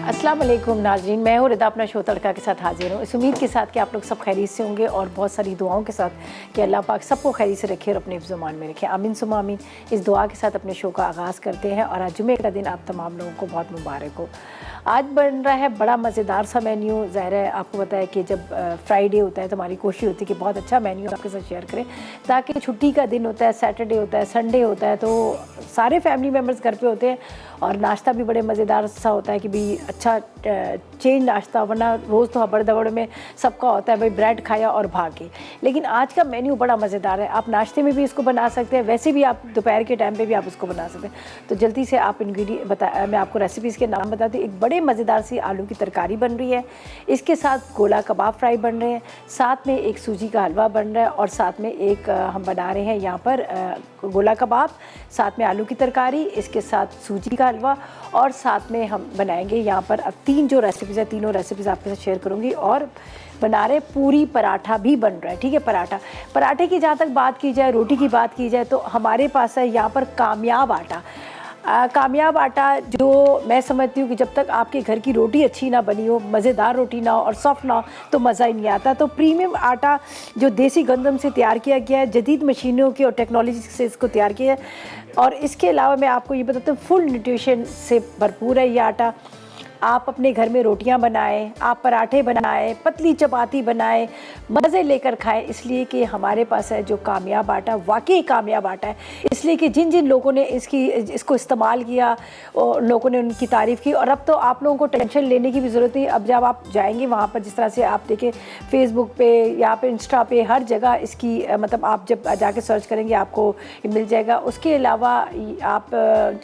अस्सलाम वालेकुम नाज़रीन, मैं हूँ रिदा अपना शो तड़का के साथ हाजिर हूँ। इस उम्मीद के साथ कि आप लोग सब खैरियत से होंगे और बहुत सारी दुआओं के साथ कि अल्लाह पाक सबको खैरियत से रखे और अपने हिफ्ज़-ओ-मान में रखे। आमीन सुम्मा आमीन। इस दुआ के साथ अपने शो का आगाज़ करते हैं और आज जुमे का दिन आप तमाम लोगों को बहुत मुबारक हो। आज बन रहा है बड़ा मज़ेदार सा मेन्यू। ज़ाहिर है आपको पता है कि जब फ्राइडे होता है तो हमारी कोशिश होती है कि बहुत अच्छा मेन्यू आपके साथ शेयर करें, ताकि छुट्टी का दिन होता है, सैटरडे होता है, संडे होता है, तो सारे फैमिली मेम्बर्स घर पे होते हैं और नाश्ता भी बड़े मज़ेदार सा होता है कि भी अच्छा चेंज नाश्ता, वरना रोज़ तो हबड़ दबड़ में सबका होता है भाई ब्रेड खाया और भागे। लेकिन आज का मेन्यू बड़ा मज़ेदार है। आप नाश्ते में भी इसको बना सकते हैं, वैसे भी आप दोपहर के टाइम पे भी आप इसको बना सकते हैं। तो जल्दी से आप इंग्रेडिएंट मैं आपको रेसिपीज़ के नाम बताती हूँ। एक बड़े मज़ेदार सी आलू की तरकारी बन रही है, इसके साथ गोला कबाब फ्राई बन रहे हैं, साथ में एक सूजी का हलवा बन रहा है और साथ में एक हम बना रहे हैं यहाँ पर गोला कबाब, साथ में आलू की तरकारी, इसके साथ सूजी का हलवा और साथ में हम बनाएंगे यहाँ पर अब 3 जो रेसिपीज़ है, तीनों रेसिपीज़ आपके साथ शेयर करूँगी। और बना रहे पूरी पराठा भी बन रहा है, ठीक है। पराठे की जहाँ तक बात की जाए, रोटी की बात की जाए, तो हमारे पास है यहाँ पर कामयाब आटा। कामयाब आटा जो मैं समझती हूँ कि जब तक आपके घर की रोटी अच्छी ना बनी हो, मज़ेदार रोटी ना हो और सॉफ्ट ना हो, तो मज़ा ही नहीं आता। तो प्रीमियम आटा जो देसी गंदम से तैयार किया गया है, जदीद मशीनों की और टेक्नोलॉजी से इसको तैयार किया है। और इसके अलावा मैं आपको ये बताती हूँ, फुल न्यूट्रिशन से भरपूर है ये आटा। आप अपने घर में रोटियां बनाएं, आप पराठे बनाएं, पतली चपाती बनाएं, मज़े लेकर खाएं, इसलिए कि हमारे पास है जो कामयाब आटा, वाकई कामयाब आटा है। इसलिए कि जिन जिन लोगों ने इसको इस्तेमाल किया और लोगों ने उनकी तारीफ़ की, और अब तो आप लोगों को टेंशन लेने की भी ज़रूरत नहीं। अब जब आप जाएंगे वहाँ पर, जिस तरह से आप देखें फेसबुक पे या पे इंस्टा पे, हर जगह इसकी मतलब आप जब जाके सर्च करेंगे आपको मिल जाएगा। उसके अलावा आप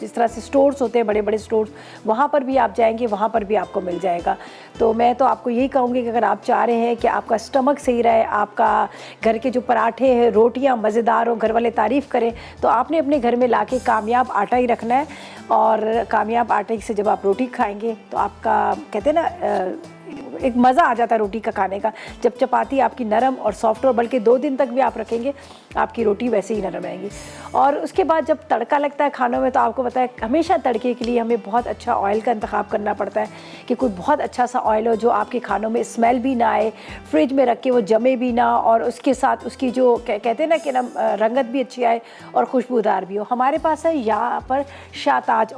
जिस तरह से स्टोर्स होते हैं, बड़े बड़े स्टोर्स, वहाँ पर भी आप जाएंगे, वहाँ पर भी आपको मिल जाएगा। तो मैं तो आपको यही कहूँगी कि अगर आप चाह रहे हैं कि आपका स्टमक सही रहे, आपका घर के जो पराठे हैं, रोटियां मज़ेदार हो, घर वाले तारीफ़ करें, तो आपने अपने घर में लाके कामयाब आटा ही रखना है। और कामयाब आटे से जब आप रोटी खाएंगे तो आपका कहते हैं ना एक मज़ा आ जाता है रोटी का खाने का। जब चपाती आपकी नरम और सॉफ्ट, और बल्कि 2 दिन तक भी आप रखेंगे आपकी रोटी वैसे ही नरम रहेगी। और उसके बाद जब तड़का लगता है खानों में, तो आपको पता है हमेशा तड़के के लिए हमें बहुत अच्छा ऑयल का इंतखाब करना पड़ता है कि कोई बहुत अच्छा सा ऑयल हो जो आपके खानों में स्मेल भी ना आए, फ्रिज में रख के वो जमे भी ना, और उसके साथ उसकी जो कहते हैं ना कि रंगत भी अच्छी आए और खुशबूदार भी हो। हमारे पास है यहाँ पर शाहताज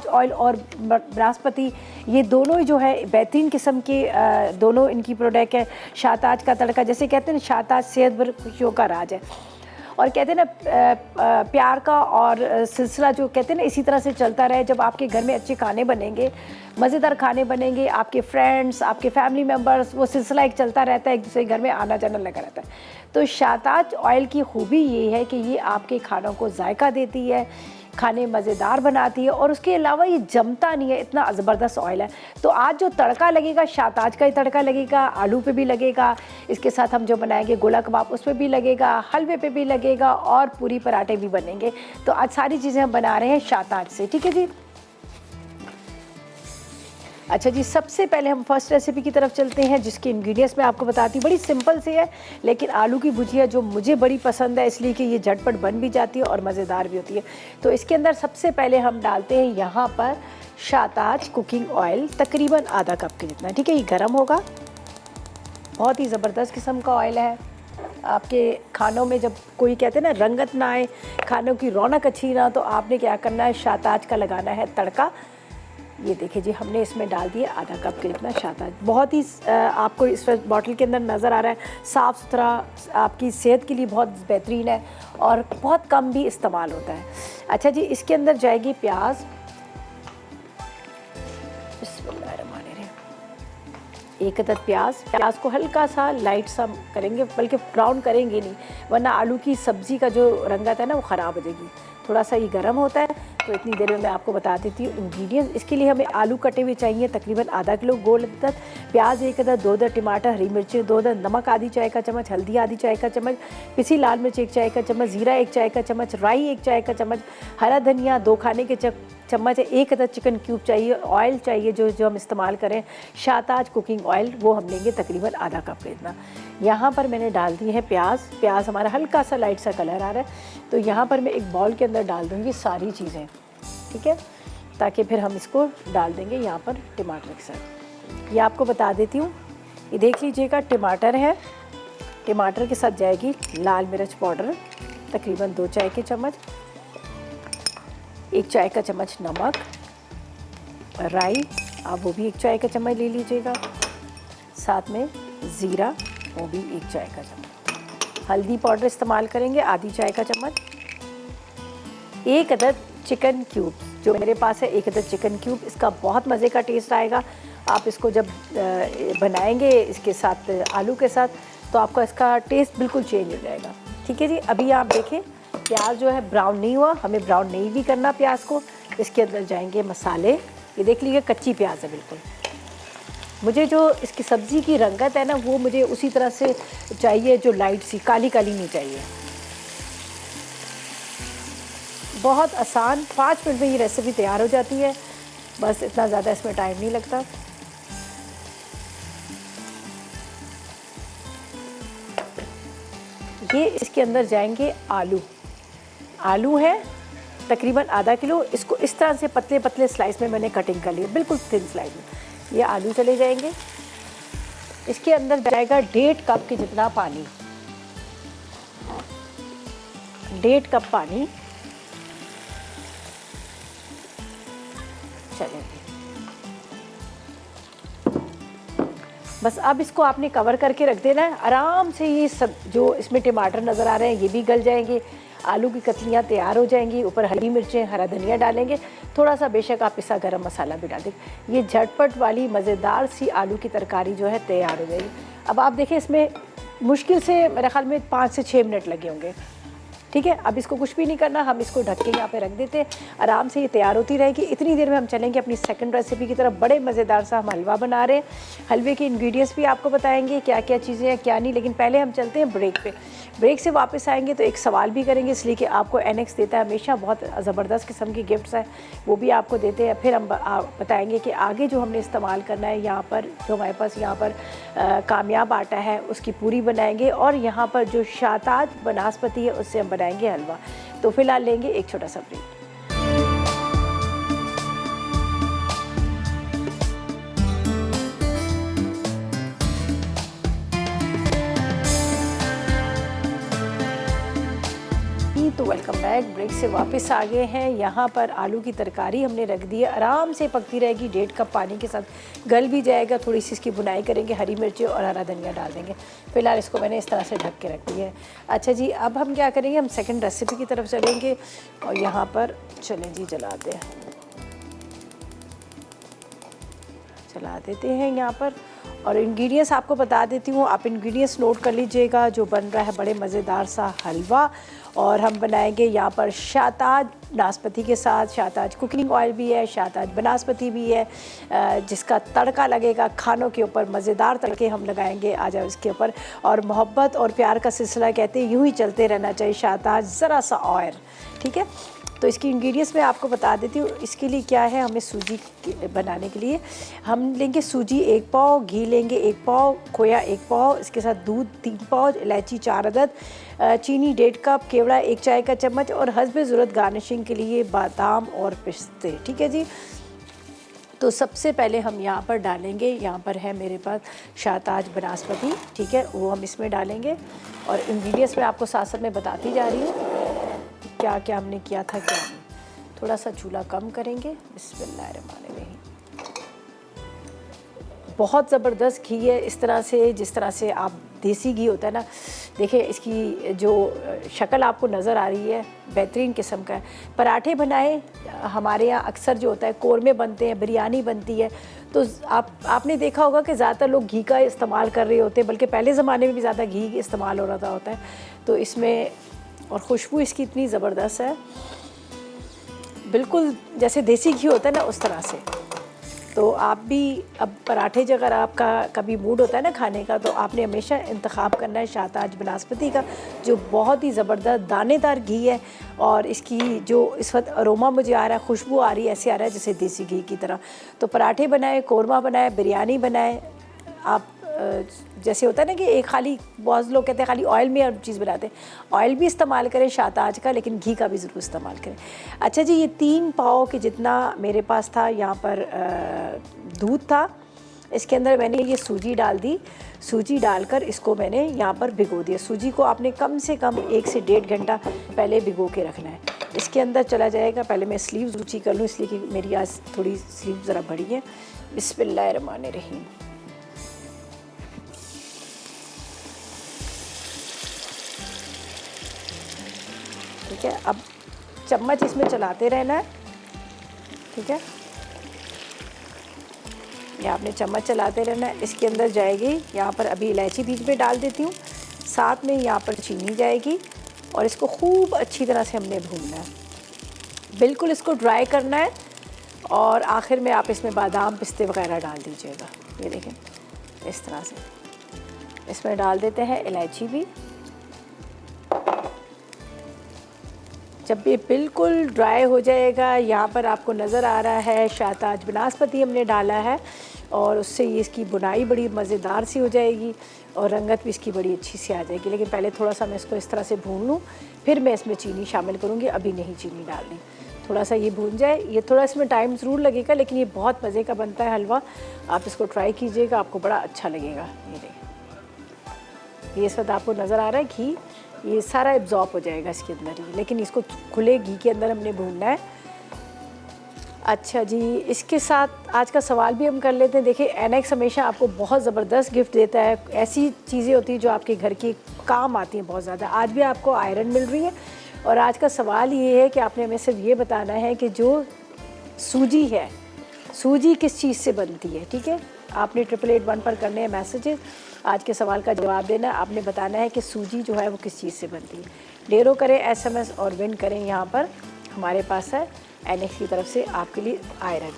ऑयल और बृहस्पति, ये दोनों ही जो है बेहतरीन किस्म के दोनों इनकी प्रोडक्ट है। शाहताज का तड़का, जैसे कहते हैं ना, शाहताज सेहत भर खुशियों का राज है। और कहते हैं ना प्यार का और सिलसिला जो कहते हैं ना इसी तरह से चलता रहे। जब आपके घर में अच्छे खाने बनेंगे, मज़ेदार खाने बनेंगे, आपके फ्रेंड्स, आपके फैमिली मेम्बर्स, वो सिलसिला एक चलता रहता है, एक दूसरे घर में आना जाना लगा रहता है। तो शाहताज ऑयल की खूबी ये है कि ये आपके खानों को जायका देती है, खाने मज़ेदार बनाती है, और उसके अलावा ये जमता नहीं है, इतना ज़बरदस्त ऑयल है। तो आज जो तड़का लगेगा, शाहताज का ही तड़का लगेगा, आलू पे भी लगेगा, इसके साथ हम जो बनाएंगे गोला कबाब उस पर भी लगेगा, हलवे पे भी लगेगा और पूरी पराठे भी बनेंगे। तो आज सारी चीज़ें हम बना रहे हैं शाहताज से, ठीक है जी। अच्छा जी, सबसे पहले हम फर्स्ट रेसिपी की तरफ चलते हैं, जिसके इंग्रेडिएंट्स मैं आपको बताती हूँ। बड़ी सिंपल सी है, लेकिन आलू की भुजिया जो मुझे बड़ी पसंद है, इसलिए कि ये झटपट बन भी जाती है और मज़ेदार भी होती है। तो इसके अंदर सबसे पहले हम डालते हैं यहाँ पर शाहताज कुकिंग ऑयल, तकरीबन आधा कप के जितना, ठीक है। ये गर्म होगा, बहुत ही ज़बरदस्त किस्म का ऑयल है। आपके खानों में जब कोई कहते हैं ना रंगत ना आए, खानों की रौनक अच्छी ना, तो आपने क्या करना है, शाहताज का लगाना है तड़का। ये देखिए जी, हमने इसमें डाल दिया आधा कप के इतना शाहताज। बहुत ही आपको इस बॉटल के अंदर नज़र आ रहा है, साफ़ सुथरा, आपकी सेहत के लिए बहुत बेहतरीन है और बहुत कम भी इस्तेमाल होता है। अच्छा जी, इसके अंदर जाएगी प्याज। एक अदद प्याज को हल्का सा लाइट सा करेंगे, बल्कि ब्राउन करेंगे नहीं, वरना आलू की सब्ज़ी का जो रंगत है ना वो ख़राब हो जाएगी। थोड़ा सा ये गर्म होता है, तो इतनी देर में मैं आपको बता देती हूँ इंग्रेडिएंट्स। इसके लिए हमें आलू कटे हुए चाहिए तकरीबन आधा किलो, गोल अदद प्याज, एक अदद, 2 अदद टमाटर, हरी मिर्ची 2 अदद, नमक आधी चाय का चम्मच, हल्दी आधी चाय का चम्मच, पिसी लाल मिर्च 1 चाय का चम्मच, ज़ीरा 1 चाय का चम्मच, राई 1 चाय का चम्मच, हरा धनिया 2 खाने के चम्मच है, 1 अदद चिकन क्यूब चाहिए। ऑयल चाहिए जो हम इस्तेमाल करें, शाहताज कुकिंग ऑयल, वो हम लेंगे तकरीबन आधा कप का इतना। यहाँ पर मैंने डाल दी है प्याज हमारा हल्का सा लाइट सा कलर आ रहा है, तो यहाँ पर मैं एक बाउल के अंदर डाल दूँगी सारी चीज़ें, ठीक है। ताकि फिर हम इसको डाल देंगे यहाँ पर टमाटर के साथ। ये आपको बता देती हूँ, ये देख लीजिएगा टमाटर है, टमाटर के साथ जाएगी लाल मिर्च पाउडर तकरीबन 2 चाय के चम्मच, 1 चाय का चम्मच नमक, राई आप वो भी 1 चाय का चम्मच ले लीजिएगा, साथ में ज़ीरा वो भी 1 चाय का चम्मच, हल्दी पाउडर इस्तेमाल करेंगे आधी चाय का चम्मच, 1 अदद चिकन क्यूब जो मेरे पास है, 1 अदद चिकन क्यूब, इसका बहुत मज़े का टेस्ट आएगा। आप इसको जब बनाएंगे इसके साथ आलू के साथ तो आपका इसका टेस्ट बिल्कुल चेंज हो जाएगा। ठीक है जी, अभी आप देखें प्याज जो है ब्राउन नहीं हुआ, हमें ब्राउन नहीं भी करना प्याज को। इसके अंदर जाएंगे मसाले, ये देख लीजिए कच्ची प्याज है बिल्कुल। मुझे जो इसकी सब्ज़ी की रंगत है ना वो मुझे उसी तरह से चाहिए, जो लाइट सी काली काली नहीं चाहिए। बहुत आसान, 5 मिनट में ये रेसिपी तैयार हो जाती है, बस इतना ज़्यादा इसमें टाइम नहीं लगता। ये इसके अंदर जाएंगे आलू, आलू है तकरीबन आधा किलो, इसको इस तरह से पतले पतले स्लाइस में मैंने कटिंग कर लिया, बिल्कुल थिन स्लाइस में। ये आलू चले जाएंगे, इसके अंदर जाएगा 1.5 कप के जितना पानी, 1.5 कप पानी चलेंगे। बस अब इसको आपने कवर करके रख देना है, आराम से ये सब जो इसमें टमाटर नज़र आ रहे हैं ये भी गल जाएंगे, आलू की कतलियाँ तैयार हो जाएंगी, ऊपर हरी मिर्चें हरा धनिया डालेंगे, थोड़ा सा बेशक आप पिसा गरम मसाला भी डाल देंगे। ये झटपट वाली मज़ेदार सी आलू की तरकारी जो है तैयार हो जाएगी। अब आप देखें इसमें मुश्किल से मेरे ख्याल में 5 से 6 मिनट लगे होंगे। ठीक है, अब इसको कुछ भी नहीं करना, हम इसको ढक के यहाँ पे रख देते हैं, आराम से ये तैयार होती रहेगी। इतनी देर में हम चलेंगे अपनी सेकंड रेसिपी की तरफ। बड़े मज़ेदार सा हम हलवा बना रहे हैं, हलवे के इंग्रेडिएंट्स भी आपको बताएंगे क्या क्या चीज़ें हैं क्या नहीं, लेकिन पहले हम चलते हैं ब्रेक पे। ब्रेक से वापस आएंगे तो एक सवाल भी करेंगे, इसलिए कि आपको एनएक्स देता है हमेशा बहुत ज़बरदस्त किस्म की गिफ्ट्स हैं, वो भी आपको देते हैं। फिर हम बताएंगे कि आगे जो हमने इस्तेमाल करना है, यहाँ पर जो हमारे पास यहाँ पर कामयाब आटा है उसकी पूरी बनाएंगे, और यहाँ पर जो शाताज बनास्पति है उससे हम बनाएंगे हलवा। तो फिलहाल लेंगे एक छोटा सा ब्रेक। तो वेलकम बैक, ब्रेक से वापस आ गए हैं। यहाँ पर आलू की तरकारी हमने रख दी है, आराम से पकती रहेगी, 1.5 कप पानी के साथ गल भी जाएगा। थोड़ी सी इसकी बुनाई करेंगे, हरी मिर्ची और हरा धनिया डाल देंगे। फिलहाल इसको मैंने इस तरह से ढक के रख दिया है। अच्छा जी, अब हम क्या करेंगे, हम सेकंड रेसिपी की तरफ चलेंगे, और यहाँ पर चलें जी जलाते हैं, चला देते हैं यहाँ पर। और इंग्रेडिएंट्स आपको बता देती हूँ, आप इंग्रेडिएंट्स नोट कर लीजिएगा। जो बन रहा है बड़े मज़ेदार सा हलवा, और हम बनाएंगे यहाँ पर शाताज नाशपाती के साथ। शाताज कुकिंग ऑयल भी है, शाताज बनास्पति भी है, जिसका तड़का लगेगा खानों के ऊपर, मज़ेदार तड़के हम लगाएंगे आज इसके ऊपर। और मोहब्बत और प्यार का सिलसिला कहते हैं यूँ ही चलते रहना चाहिए। शाताज ज़रा सा ऑयल, ठीक है। तो इसकी इंग्रेडिएंट्स मैं आपको बता देती हूँ। इसके लिए क्या है, हमें सूजी बनाने के लिए हम लेंगे सूजी 1 पाव, घी लेंगे 1 पाव, खोया 1 पाव, इसके साथ दूध 3 पाव, इलायची 4 अदद, चीनी 1.5 कप, केवड़ा 1 चाय का चम्मच, और हस्बे ज़रूरत गार्निशिंग के लिए बादाम और पिस्ते। ठीक है जी। तो सबसे पहले हम यहाँ पर डालेंगे, यहाँ पर है मेरे पास शाताज बनास्पति, ठीक है, वो हम इसमें डालेंगे। और इंग्रेडिएंट्स मैं आपको साथ साथ में बताती जा रही हूँ क्या क्या हमने किया था, क्या नहीं। थोड़ा सा चूल्हा कम करेंगे। बिस्मिल्लाहिर्रहमानिर्रहीम। बहुत ज़बरदस्त घी है, इस तरह से जिस तरह से आप देसी घी होता है ना, देखिए इसकी जो शक्ल आपको नज़र आ रही है बेहतरीन किस्म का है। पराठे बनाए हमारे यहाँ अक्सर जो होता है, कोरमे बनते हैं, बिरयानी बनती है, तो आपने देखा होगा कि ज़्यादातर लोग घी का इस्तेमाल कर रहे होते हैं, बल्कि पहले ज़माने में भी ज़्यादा घी इस्तेमाल हो रहा होता है। तो इसमें और खुशबू इसकी इतनी ज़बरदस्त है, बिल्कुल जैसे देसी घी होता है ना उस तरह से। तो आप भी अब पराठे अगर आपका कभी मूड होता है ना खाने का, तो आपने हमेशा इंतखाब करना है शाताज बनास्पति का, जो बहुत ही ज़बरदस्त दानेदार घी है। और इसकी जो इस वक्त अरोमा मुझे आ रहा है, खुशबू आ रही है, ऐसे आ रहा है जैसे देसी घी की तरह। तो पराठे बनाए, कोरमा बनाए, बिरयानी बनाए, आप जैसे होता है ना कि एक खाली, बहुत लोग कहते हैं खाली ऑयल में हर चीज़ बनाते हैं, ऑयल भी इस्तेमाल करें शाहताज का, लेकिन घी का भी ज़रूर इस्तेमाल करें। अच्छा जी, ये 3 पाव के जितना मेरे पास था यहाँ पर दूध था, इसके अंदर मैंने ये सूजी डाल दी। सूजी डालकर इसको मैंने यहाँ पर भिगो दिया। सूजी को आपने कम से कम 1 से 1.5 घंटा पहले भिगो के रखना है। इसके अंदर चला जाएगा, पहले मैं स्लीव्स ऊँची कर लूँ इसलिए कि मेरी आज थोड़ी स्लीव ज़रा बड़ी है। बिस्मिल्लाहिर्रहमानिर्रहीम। ठीक है, अब चम्मच इसमें चलाते रहना है। ठीक है, ये आपने चम्मच चलाते रहना है। इसके अंदर जाएगी, यहाँ पर अभी इलायची बीच में डाल देती हूँ, साथ में यहाँ पर चीनी जाएगी और इसको खूब अच्छी तरह से हमने भूनना है, बिल्कुल इसको ड्राई करना है। और आखिर में आप इसमें बादाम पिस्ते वगैरह डाल दीजिएगा। ये देखें इस तरह से इसमें डाल देते हैं इलायची भी। जब ये बिल्कुल ड्राई हो जाएगा, यहाँ पर आपको नज़र आ रहा है शाहताज बनास्पति हमने डाला है और उससे ये इसकी बुनाई बड़ी मज़ेदार सी हो जाएगी और रंगत भी इसकी बड़ी अच्छी सी आ जाएगी। लेकिन पहले थोड़ा सा मैं इसको इस तरह से भून लूँ, फिर मैं इसमें चीनी शामिल करूँगी। अभी नहीं चीनी डालनी, थोड़ा सा ये भून जाए। ये थोड़ा इसमें टाइम ज़रूर लगेगा, लेकिन ये बहुत मज़े का बनता है हलवा। आप इसको ट्राई कीजिएगा, आपको बड़ा अच्छा लगेगा। ये देखिए, ये इस वक्त आपको नज़र आ रहा है घी, ये सारा एब्जॉर्ब हो जाएगा इसके अंदर ही, लेकिन इसको खुले घी के अंदर हमने भूनना है। अच्छा जी, इसके साथ आज का सवाल भी हम कर लेते हैं। देखिए, एनेक्स हमेशा आपको बहुत ज़बरदस्त गिफ्ट देता है। ऐसी चीज़ें होती हैं जो आपके घर की काम आती हैं बहुत ज़्यादा। आज भी आपको आयरन मिल रही है और आज का सवाल ये है कि आपने हमें सिर्फ ये बताना है कि जो सूजी है, सूजी किस चीज़ से बनती है। ठीक है, आपने 8881 पर करने हैं मैसेजेस, आज के सवाल का जवाब देना है। आपने बताना है कि सूजी जो है वो किस चीज़ से बनती है। डेरो करें SMS और विन करें। यहाँ पर हमारे पास है एनेक्स की तरफ से आपके लिए आयरन।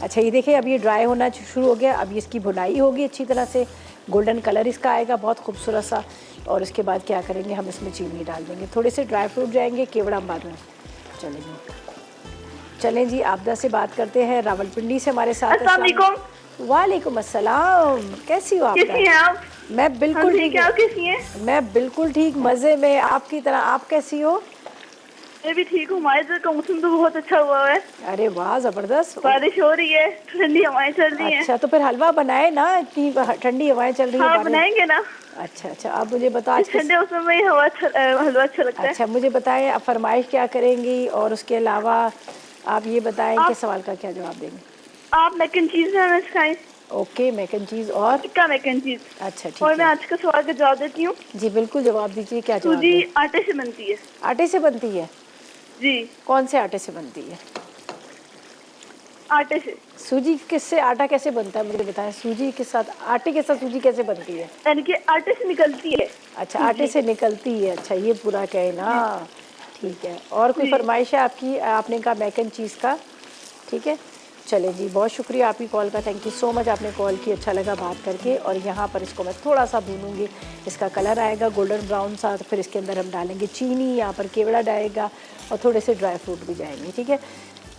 अच्छा, ये देखिए अब ये ड्राई होना शुरू हो गया। अब इसकी भुनाई होगी अच्छी तरह से, गोल्डन कलर इसका आएगा बहुत खूबसूरत सा। और उसके बाद क्या करेंगे, हम इसमें चीनी डाल देंगे, थोड़े से ड्राई फ्रूट जाएंगे, केवड़ा हम बाद में। चलें जी, आपदा से बात करते हैं, रावलपिंडी से हमारे साथ। अस्सलाम वालेकुम। वालेकुम अस्सलाम, कैसी हो आप? कैसी हैं आप? मैं बिल्कुल ठीक है। कैसी हैं? मैं बिल्कुल ठीक, मज़े में, आपकी तरह। आप कैसी हो? मैं भी ठीक हूँ। हमारे इधर का मौसम तो बहुत अच्छा हुआ है। अरे वाह, ज़बरदस्त, बारिश हो रही है, ठंडी हवाएं चल रही हैं। अच्छा, तो फिर हलवा बनाए ना, इतनी ठंडी हवाएं चल रही है। हाँ, बनाएंगे ना। अच्छा, अब मुझे बताओ, ठंडे मौसम में हलवा अच्छा लगता है। अच्छा, मुझे बताएं आप फरमाइश क्या करेंगी और उसके अलावा आप ये बताएं कि सवाल का क्या जवाब देंगे। आप मैक एंड चीज़ बनाना सिखाएं। ओके, मैक एंड चीज़ और टिक्का मैक एंड चीज़। अच्छा, ठीक और है। मैं आज का सवाल का जवाब देती हूँ। जी बिल्कुल, जवाब दीजिए, क्या जवाब? सूजी आटे से बनती है। आटे से बनती है? जी। कौन से आटे से बनती है? आटे से। सूजी किससे, आटा कैसे बनता है मुझे बताएं। सूजी के साथ, आटे के साथ सूजी कैसे बनती है? यानी कि आटे से निकलती है। अच्छा, आटे से निकलती है। अच्छा, ये पूरा कहे ना, ठीक है। और कोई फरमाइश है आपकी? आपने कहा मैक एंड चीज़ का, ठीक है। चले जी, बहुत शुक्रिया आपकी कॉल का, थैंक यू सो मच, आपने कॉल की, अच्छा लगा बात करके। और यहाँ पर इसको मैं थोड़ा सा भूनूंगी, इसका कलर आएगा गोल्डन ब्राउन सा, तो फिर इसके अंदर हम डालेंगे चीनी, यहाँ पर केवड़ा डालेगा और थोड़े से ड्राई फ्रूट भी जाएंगे। ठीक है,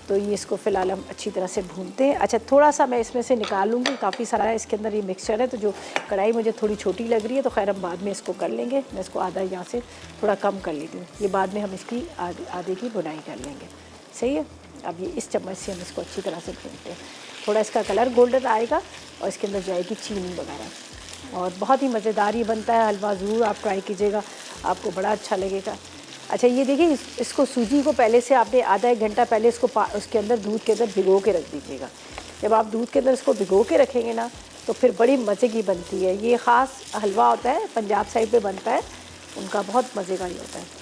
तो ये इसको फ़िलहाल हम अच्छी तरह से भूनते हैं। अच्छा, थोड़ा सा मैं इसमें से निकाल लूँगी, काफ़ी सारा है इसके अंदर, ये मिक्सचर है, तो जो कढ़ाई मुझे थोड़ी छोटी लग रही है, तो खैर हम बाद में इसको कर लेंगे। मैं इसको आधा यहाँ से थोड़ा कम कर लेती हूँ, ये बाद में हम इसकी आधे की बुनाई कर लेंगे। सही है, अब ये इस चम्मच से हम इसको अच्छी तरह से भूनते हैं। थोड़ा इसका कलर गोल्डन आएगा और इसके अंदर जाएगी चीनी वगैरह, और बहुत ही मज़ेदार ये बनता है हलवा। ज़रूर आप ट्राई कीजिएगा, आपको बड़ा अच्छा लगेगा। अच्छा, ये देखिए, इसको सूजी को पहले से आपने आधा 1 घंटा पहले इसको उसके अंदर दूध के अंदर भिगो के रख दीजिएगा। जब आप दूध के अंदर इसको भिगो के रखेंगे ना, तो फिर बड़ी मज़े की बनती है। ये ख़ास हलवा होता है, पंजाब साइड पे बनता है, उनका बहुत मज़े का ही होता है।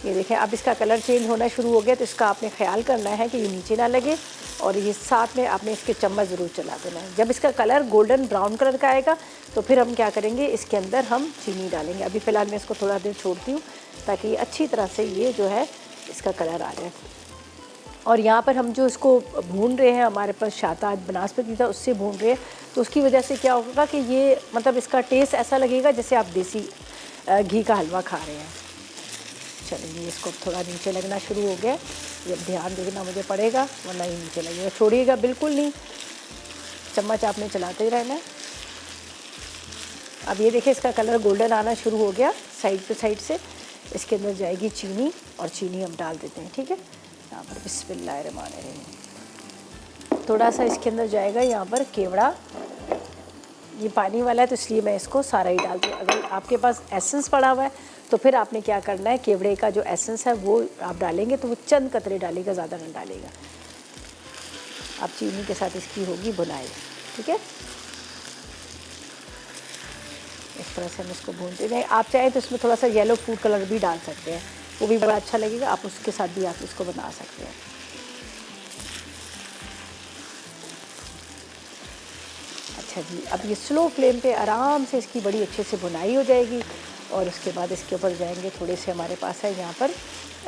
ये देखें, अब इसका कलर चेंज होना शुरू हो गया, तो इसका आपने ख्याल करना है कि ये नीचे ना लगे, और ये साथ में आपने इसके चम्मच ज़रूर चला देना है। जब इसका कलर गोल्डन ब्राउन कलर का आएगा, तो फिर हम क्या करेंगे, इसके अंदर हम चीनी डालेंगे। अभी फ़िलहाल मैं इसको थोड़ा देर छोड़ती हूँ ताकि ये अच्छी तरह से ये जो है इसका कलर आ जाए। और यहाँ पर हम जो इसको भून रहे हैं, हमारे पास शाहताज बनास्पति था उससे भून रहे हैं, तो उसकी वजह से क्या होगा कि ये मतलब इसका टेस्ट ऐसा लगेगा जैसे आप देसी घी का हलवा खा रहे हैं। चलिए, इसको थोड़ा नीचे लगना शुरू हो गया, ये ध्यान देना मुझे पड़ेगा वरना ये नीचे लगेगा। छोड़िएगा बिल्कुल नहीं, चम्मच आपने चलाते ही रहना है। अब ये देखिए इसका कलर गोल्डन आना शुरू हो गया साइड से। इसके अंदर जाएगी चीनी और चीनी हम डाल देते हैं, ठीक है। यहाँ पर बिस्मिल्लाहिर्रहमानिर्रहीम। थोड़ा सा इसके अंदर जाएगा यहाँ पर केवड़ा, ये पानी वाला है तो इसलिए मैं इसको सारा ही डाल दूँ। अगर आपके पास एसेंस पड़ा हुआ है तो फिर आपने क्या करना है, केवड़े का जो एसेंस है वो आप डालेंगे तो वो चंद कतरे डालेगा, ज़्यादा नहीं डालेगा। अब चीनी के साथ इसकी होगी भुनाई, ठीक है। इस तरह से हम इसको भूनते हैं। आप चाहें तो इसमें थोड़ा सा येलो फूड कलर भी डाल सकते हैं, वो भी बड़ा अच्छा लगेगा। आप उसके साथ भी आप इसको बना सकते हैं। अच्छा जी, अब ये स्लो फ्लेम पे आराम से इसकी बड़ी अच्छे से भुनाई हो जाएगी और उसके बाद इसके ऊपर जाएंगे थोड़े से हमारे पास है यहाँ पर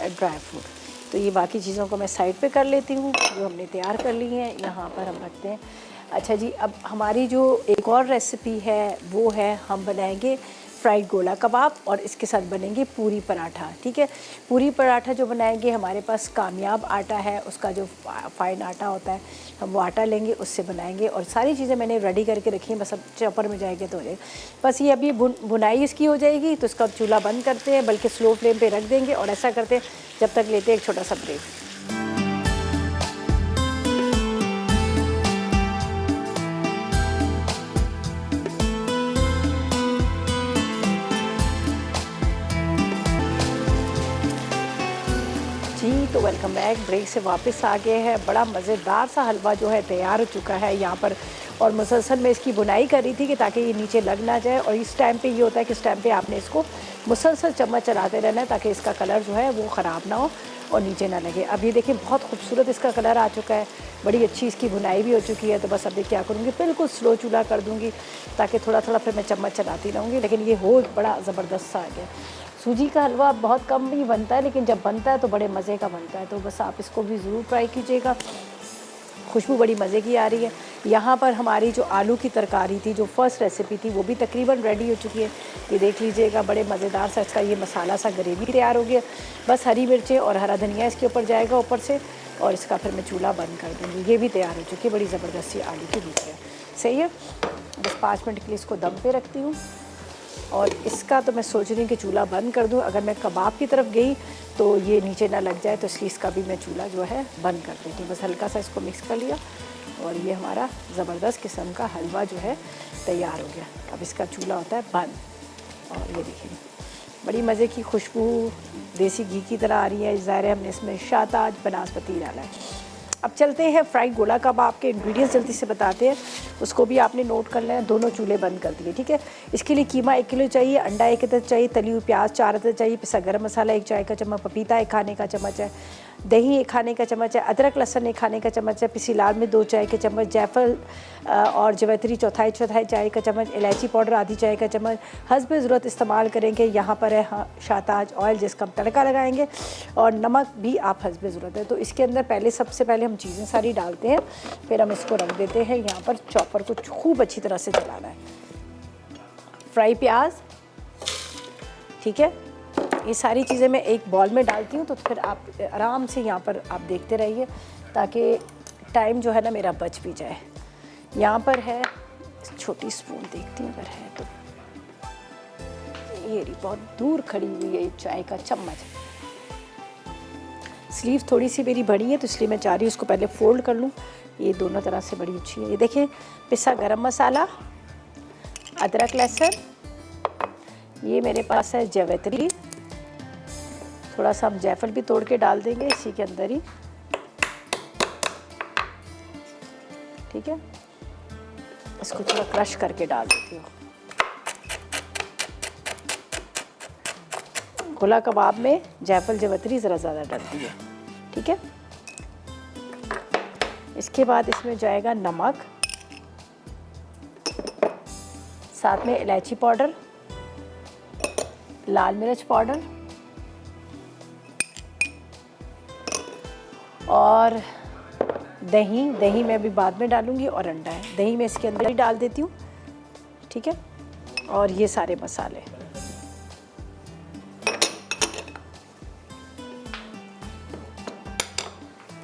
ड्राई फ्रूट। तो ये बाकी चीज़ों को मैं साइड पे कर लेती हूँ जो हमने तैयार कर ली हैं, यहाँ पर हम रखते हैं। अच्छा जी, अब हमारी जो एक और रेसिपी है वो है हम बनाएंगे फ्राइड गोला कबाब और इसके साथ बनेंगे पूरी पराठा, ठीक है। पूरी पराठा जो बनाएंगे हमारे पास कामयाब आटा है, उसका जो फाइन आटा होता है हम वो आटा लेंगे, उससे बनाएंगे। और सारी चीज़ें मैंने रेडी करके रखी हैं, बस अब चॉपर में जाएंगे तो हो जाएगा। बस ये अभी बुनाई इसकी हो जाएगी तो इसका चूल्हा बंद करते हैं, बल्कि स्लो फ्लेम पे रख देंगे और ऐसा करते हैं जब तक लेते हैं एक छोटा सा ब्रेक। जी तो वेलकम बैक, ब्रेक से वापस आ गए हैं। बड़ा मज़ेदार सा हलवा जो है तैयार हो चुका है यहाँ पर, और मुसलसल मैं इसकी बुनाई कर रही थी कि ताकि ये नीचे लग ना जाए। और इस टाइम पे ये होता है कि इस टाइम पे आपने इसको मुसलसल चम्मच चलाते रहना है ताकि इसका कलर जो है वो ख़राब ना हो और नीचे ना लगे। अब ये देखिए बहुत खूबसूरत इसका कलर आ चुका है, बड़ी अच्छी इसकी बुनाई भी हो चुकी है। तो बस अभी क्या करूँगी, बिल्कुल स्लो चूल्हा कर दूँगी ताकि थोड़ा थोड़ा फिर मैं चम्मच चलाती रहूँगी। लेकिन ये हो बड़ा ज़बरदस्त सा आ गया। सूजी का हलवा बहुत कम ही बनता है, लेकिन जब बनता है तो बड़े मज़े का बनता है। तो बस आप इसको भी ज़रूर ट्राई कीजिएगा, खुशबू बड़ी मज़े की आ रही है। यहाँ पर हमारी जो आलू की तरकारी थी, जो फर्स्ट रेसिपी थी, वो भी तकरीबन रेडी हो चुकी है। ये देख लीजिएगा, बड़े मज़ेदार सा इसका ये मसाला सा ग्रेवी तैयार हो गया। बस हरी मिर्चें और हरा धनिया इसके ऊपर जाएगा ऊपर से, और इसका फिर मैं चूल्हा बंद कर दूँगी। ये भी तैयार हो चुकी है, बड़ी ज़बरदस्त सी आलू की भुजिया। सही है, बस 5 मिनट के लिए इसको दम पे रखती हूँ। और इसका तो मैं सोच रही हूँ कि चूल्हा बंद कर दूँ। अगर मैं कबाब की तरफ गई तो ये नीचे ना लग जाए, तो इसलिए इसका भी मैं चूल्हा जो है बंद कर देती हूँ। बस हल्का सा इसको मिक्स कर लिया और ये हमारा ज़बरदस्त किस्म का हलवा जो है तैयार हो गया। अब इसका चूल्हा होता है बंद। और ये देखिए बड़ी मज़े की खुशबू देसी घी की तरह आ रही है। ज़ाहिर है हमने इसमें शाहताज बनास्पति डाला है। अब चलते हैं फ्राइड गोला कबाब के इंग्रेडिएंट्स जल्दी से बताते हैं, उसको भी आपने नोट कर लेना। दोनों चूल्हे बंद कर दिए, ठीक है। इसके लिए कीमा 1 किलो चाहिए, अंडा 1 अदद चाहिए, तली हुई प्याज 4 अदद चाहिए, पिसा गरम मसाला 1 चाय का चम्मच, पपीता 1 खाने का चम्मच है, दही 1 खाने का चम्मच है, अदरक लहसुन 1 खाने का चम्मच है, पिसी लाल मिर्च 2 चाय के चम्मच, जायफल और जवैत्री चौथाई चाय का चम्मच, इलायची पाउडर आधी चाय का चम्मच, हस्ब ज़रूरत इस्तेमाल करेंगे। यहाँ पर है शाहताज ऑयल जिसका हम तड़का लगाएंगे, और नमक भी आप हस्ब ज़रूरत है। तो इसके अंदर सबसे पहले हम चीज़ें सारी डालते हैं, फिर हम इसको रख देते हैं यहाँ पर। चॉपर को खूब अच्छी तरह से चलाना है। फ्राई प्याज, ठीक है, ये सारी चीज़ें मैं एक बॉल में डालती हूँ। तो फिर आप आराम से यहाँ पर आप देखते रहिए ताकि टाइम जो है ना मेरा बच भी जाए। यहाँ पर है छोटी स्पून, देखती हूँ अगर है तो। ये रही, बहुत दूर खड़ी हुई है, चाय का चम्मच। स्लीव थोड़ी सी मेरी बड़ी है तो इसलिए मैं चाह रही हूँ इसको पहले फोल्ड कर लूँ। ये दोनों तरह से बड़ी अच्छी है। ये देखिए, पिसा गरम मसाला, अदरक लहसुन, ये मेरे पास है जवैत्री, थोड़ा सा हम जायफल भी तोड़ के डाल देंगे इसी के अंदर ही, ठीक है। इसको थोड़ा क्रश करके डाल देती हूँ। गोला कबाब में जायफल जवैत्री ज़रा ज़्यादा डलती है, ठीक है। इसके बाद इसमें जाएगा नमक, साथ में इलायची पाउडर, लाल मिर्च पाउडर और दही मैं अभी बाद में डालूंगी, और अंडा है, दही मैं इसके अंदर ही डाल देती हूँ, ठीक है। और ये सारे मसाले,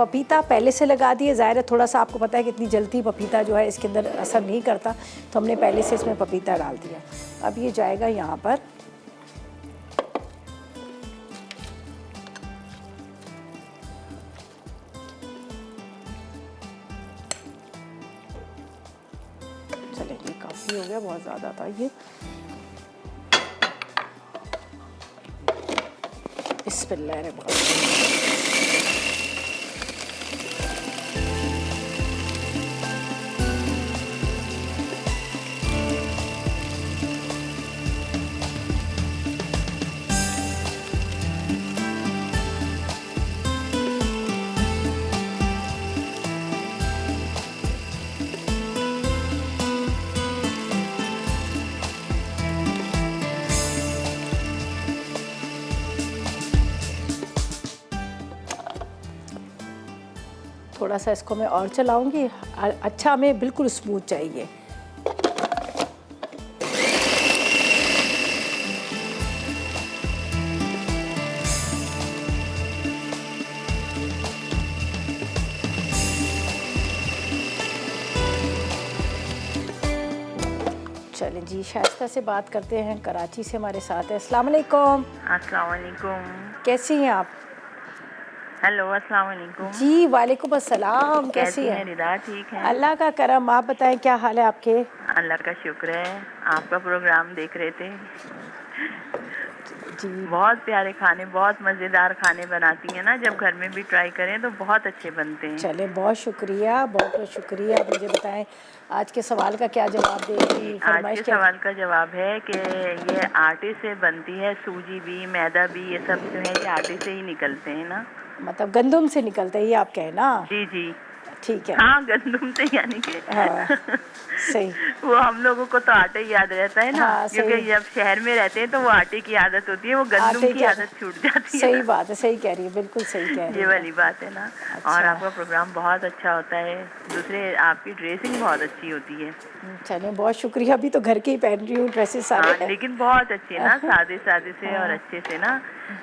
पपीता पहले से लगा दिए, ज़ाहिर है थोड़ा सा आपको पता है कि इतनी जल्दी पपीता जो है इसके अंदर असर नहीं करता, तो हमने पहले से इसमें पपीता डाल दिया। अब ये जाएगा यहाँ पर चले, ये काफ़ी हो गया, बहुत ज़्यादा था ये। बिस्मिल्लाहिर्रहमानिर्रहीम। थोड़ा सा इसको मैं और चलाऊंगी। अच्छा, हमें बिल्कुल स्मूथ चाहिए। चलें जी, शाइस्ता से बात करते हैं, कराची से हमारे साथ है। अस्सलाम वालेकुम। अस्सलाम वालेकुम। कैसी हैं आप? हेलो, अस्सलाम वालेकुम। जी वालेकुम अस्सलाम। कैसी हैं हैं? रिदा? ठीक है, अल्लाह का करम। आप बताएं क्या हाल है आपके? अल्लाह का शुक्र है। आपका प्रोग्राम देख रहे थे। जी बहुत प्यारे खाने, बहुत मज़ेदार खाने बनाती हैं ना, जब घर में भी ट्राई करें तो बहुत अच्छे बनते हैं। चले, बहुत शुक्रिया, बहुत बहुत शुक्रिया। मुझे बताएं आज के सवाल का क्या जवाब देंगी? आज फरमाइश के क्या? सवाल का जवाब है कि ये आटे से बनती है, सूजी भी, मैदा भी, ये सब जो है ये आटे से ही निकलते हैं ना। मतलब गंदम से निकलता है, ये आप कहें ना? जी जी, ठीक है। हाँ, गंदम से, यानी कि हाँ सही। वो हम लोगों को तो आटे ही याद रहता है ना, हाँ, क्योंकि सही। जब शहर में रहते हैं तो वो आटे की आदत होती है, वो गंदम आटे की आदत छूट जाती है सही ना। बात है, सही कह रही है, बिल्कुल सही कह रही ये है। वाली बात है ना। अच्छा। और आपका प्रोग्राम बहुत अच्छा होता है, दूसरे आपकी ड्रेसिंग बहुत अच्छी होती है। चलिए, बहुत शुक्रिया। अभी तो घर के ही पहन रही हूँ ड्रेसेस सारे। हाँ, लेकिन बहुत अच्छे ना, सादे सादे से और हाँ। अच्छे से ना,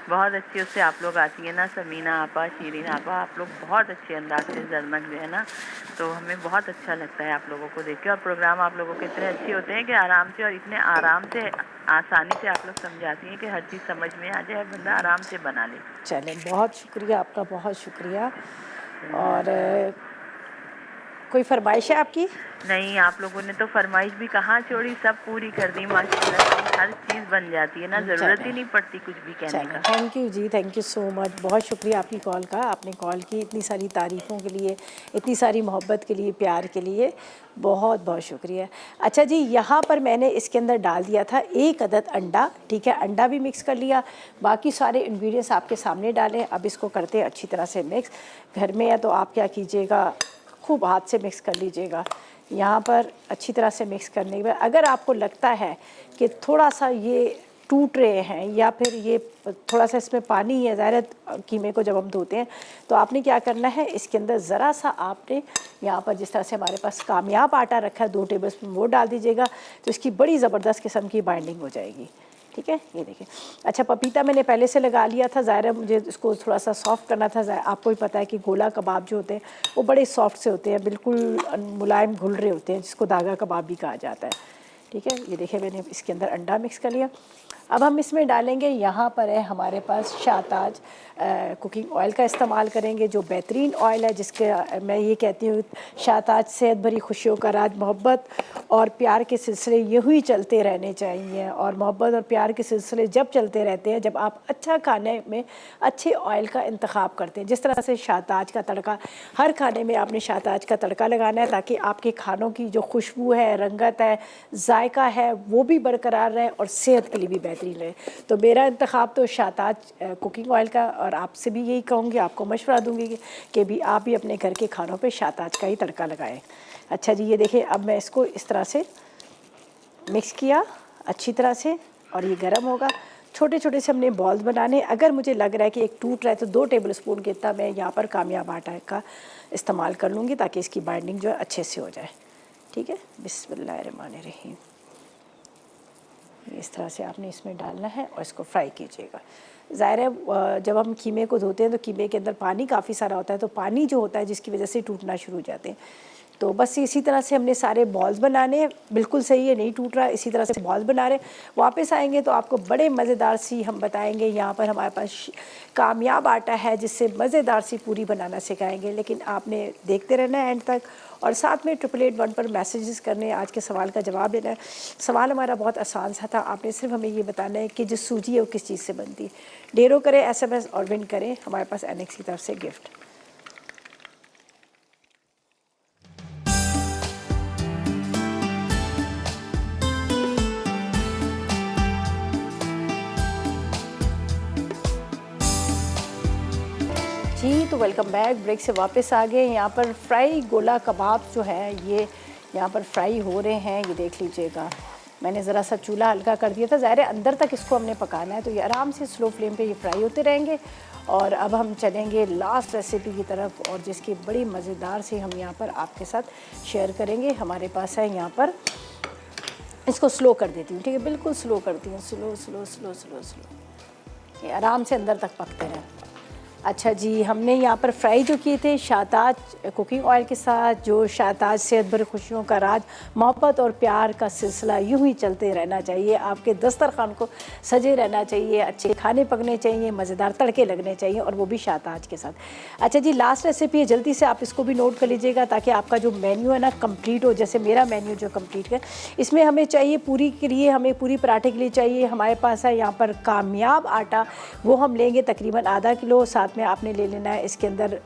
बहुत अच्छी उससे आप लोग आती है ना, समीना आपा, शीरीन आपा, आप लोग बहुत अच्छे अंदाज से जरनक जो है ना, तो हमें बहुत अच्छा लगता है आप लोगों को देख के। और प्रोग्राम आप लोगों के इतने अच्छे होते हैं कि आराम से और इतने आराम से, आसानी से आप लोग समझाती हैं कि हर चीज़ समझ में आ जाए, बंदा आराम से बना ले। चलें, बहुत शुक्रिया आपका, बहुत शुक्रिया। और कोई फरमाइश है आपकी? नहीं, आप लोगों ने तो फरमाइश भी कहाँ छोड़ी, सब पूरी कर दी माशाल्लाह से। हर चीज़ बन जाती है ना, ज़रूरत ही नहीं पड़ती कुछ भी कहने चलें, का। थैंक यू जी, थैंक यू सो मच। बहुत शुक्रिया आपकी कॉल का। आपने कॉल की, इतनी सारी तारीफ़ों के लिए, इतनी सारी मोहब्बत के लिए, प्यार के लिए बहुत बहुत शुक्रिया। अच्छा जी, यहाँ पर मैंने इसके अंदर डाल दिया था 1 अदद अंडा। ठीक है, अंडा भी मिक्स कर लिया, बाकी सारे इंग्रेडिएंट्स आपके सामने डालें। अब इसको करते हैं अच्छी तरह से मिक्स। घर में है तो आप क्या कीजिएगा, खूब हाथ से मिक्स कर लीजिएगा। यहाँ पर अच्छी तरह से मिक्स करने के बाद अगर आपको लगता है कि थोड़ा सा ये टूट रहे हैं या फिर ये थोड़ा सा इसमें पानी है, ज़ाहिर है कीमे को जब हम धोते हैं तो आपने क्या करना है, इसके अंदर ज़रा सा आपने यहाँ पर जिस तरह से हमारे पास कामयाब आटा रखा है 2 टेबल स्पून, वो डाल दीजिएगा, तो इसकी बड़ी ज़बरदस्त किस्म की बाइंडिंग हो जाएगी। ठीक है, ये देखिए। अच्छा, पपीता मैंने पहले से लगा लिया था, ज़ाहिर है मुझे इसको थोड़ा सा सॉफ्ट करना था। आपको ही पता है कि गोला कबाब जो होते हैं वो बड़े सॉफ्ट से होते हैं, बिल्कुल मुलायम घुल रहे होते हैं, जिसको धागा कबाब भी कहा जाता है। ठीक है, ये देखिए मैंने इसके अंदर अंडा मिक्स कर लिया। अब हम इसमें डालेंगे, यहाँ पर है हमारे पास शाहताज कुकिंग ऑयल का इस्तेमाल करेंगे, जो बेहतरीन ऑयल है, जिसके मैं ये कहती हूँ शाहताज सेहत भरी खुशियों का राज, मोहब्बत और प्यार के सिलसिले यूँ ही चलते रहने चाहिए। और मोहब्बत और प्यार के सिलसिले जब चलते रहते हैं जब आप अच्छा खाने में अच्छे ऑयल का इंतखाब करते हैं। जिस तरह से शाहताज का तड़का, हर खाने में आपने शाहताज का तड़का लगाना है ताकि आपके खानों की जो खुशबू है, रंगत है, जायका है, वो भी बरकरार रहे और सेहत के लिए भी बेहतरीन रहे। तो मेरा इंतखाब तो शाहताज कुकिंग ऑयल का, और आपसे भी यही कहूँगी, आपको मशवरा दूँगी कि भी आप भी अपने घर के खानों पे शाहताज का ही तड़का लगाएं। अच्छा जी, ये देखिए अब मैं इसको इस तरह से मिक्स किया अच्छी तरह से, और ये गर्म होगा। छोटे छोटे से हमने बॉल्स बनाने। अगर मुझे लग रहा है कि एक टूट रहा है तो 2 टेबल स्पून के इतना मैं यहाँ पर कामयाब आटा का इस्तेमाल कर लूँगी ताकि इसकी बाइंडिंग जो है अच्छे से हो जाए। ठीक है, बिस्मिल्लाहिर्रहमानिर्रहीम। इस तरह से आपने इसमें डालना है और इसको फ्राई कीजिएगा। ज़ाहिर है जब हम कीमे को धोते हैं तो कीमे के अंदर पानी काफ़ी सारा होता है, तो पानी जो होता है जिसकी वजह से टूटना शुरू हो जाते हैं। तो बस इसी तरह से हमने सारे बॉल्स बनाने हैं। बिल्कुल सही है, नहीं टूट रहा, इसी तरह से बॉल्स बना रहे। वापस आएंगे तो आपको बड़े मज़ेदार सी हम बताएंगे। यहाँ पर हमारे पास कामयाब आटा है जिससे मज़ेदार सी पूरी बनाना सिखाएंगे, लेकिन आपने देखते रहना है एंड तक। और साथ में 888 पर मैसेजेस करने, आज के सवाल का जवाब देना है। सवाल हमारा बहुत आसान सा था, आपने सिर्फ हमें ये बताना है कि जो सूजी है वो किस चीज़ से बनती है। ढेरों करें SMS और विन करें हमारे पास NX की तरफ से गिफ्ट। जी तो वेलकम बैक, ब्रेक से वापस आ गए। यहाँ पर फ्राई गोला कबाब जो है ये यहाँ पर फ्राई हो रहे हैं, ये देख लीजिएगा। मैंने ज़रा सा चूल्हा हल्का कर दिया था, ज़ाहिर है अंदर तक इसको हमने पकाना है, तो ये आराम से स्लो फ्लेम पे ये फ्राई होते रहेंगे। और अब हम चलेंगे लास्ट रेसिपी की तरफ, और जिसकी बड़ी मज़ेदार से हम यहाँ पर आपके साथ शेयर करेंगे। हमारे पास है यहाँ पर, इसको स्लो कर देती हूँ, ठीक है, बिल्कुल स्लो करती हूँ, slow slow slow slow slow, ये आराम से अंदर तक पकते रहें। अच्छा जी, हमने यहाँ पर फ्राई जो किए थे शाहताज कुकिंग ऑयल के साथ, जो शाहताज सेहत भरी खुशियों का राज, मोहब्बत और प्यार का सिलसिला यूं ही चलते रहना चाहिए। आपके दस्तरखान को सजे रहना चाहिए, अच्छे खाने पकने चाहिए, मज़ेदार तड़के लगने चाहिए, और वो भी शाहताज के साथ। अच्छा जी, लास्ट रेसिपी है, जल्दी से आप इसको भी नोट कर लीजिएगा ताकि आपका जो मेन्यू है ना कंप्लीट हो। जैसे मेरा मेन्यू जो कंप्लीट है, इसमें हमें चाहिए पूरी के लिए, हमें पूरी पराठे के लिए चाहिए हमारे पास है यहाँ पर कामयाब आटा, वो हम लेंगे तकरीबन आधा किलो। साथ में आपने ले लेना है इसके अंदर